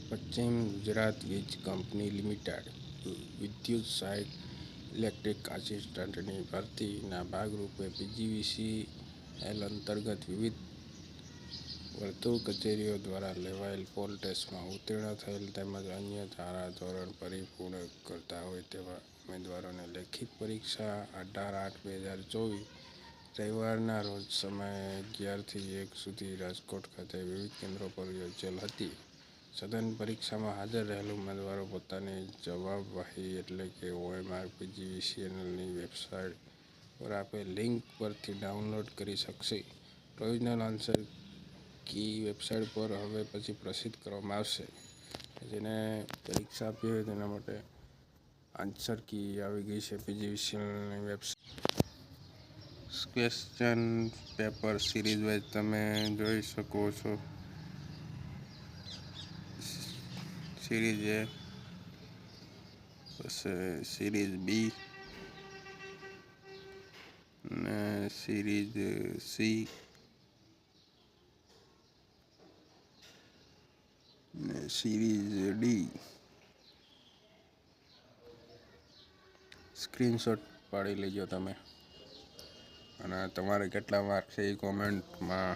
પશ્ચિમ ગુજરાત વીજ company limited વિદ્યુત સહાયક ઇલેક્ટ્રિક આસિસ્ટન્ટની ભરતીના ભાગરૂપે પીજીવીસીએલ અંતર્ગત વિવિધ વર્તુળ કચેરીઓ દ્વારા લેવાયેલ પોલ ટેસ્ટમાં ઉત્તીર્ણ થયેલ તેમજ અન્ય ધારાધોરણ પરિપૂર્ણ કરતા હોય તેવા ઉમેદવારોને લેખિત પરીક્ષા 18/8/2024 રવિવારના રોજ સમય 11 થી 1 સુધી રાજકોટ ખાતે વિવિધ કેન્દ્રો પર યોજેલ હતી. સઘન પરીક્ષામાં હાજર રહેલ ઉમેદવારો પોતાની જવાબવાહી એટલે કે OMR પીજીવીસીએલની વેબસાઇટ પર આપેલ લિંક પરથી ડાઉનલોડ કરી શકશે. પ્રોવિઝનલ આન્સર કી વેબસાઇટ પર હવે પછી પ્રસિદ્ધ કરવામાં આવશે. જેને પરીક્ષા આપી હોય તેના માટે આન્સર કી આવી ગઈ છે પીજીવીસીએલની website. Question paper series wise તમે જોઈ શકો છો. સિરીઝ એ, પછી સિરીઝ બી ને સિરીઝ સી ને સિરીઝ ડી. સ્ક્રીનશોટ પાડી લેજો તમે અને તમારે કેટલા માર્ક છે એ કોમેન્ટમાં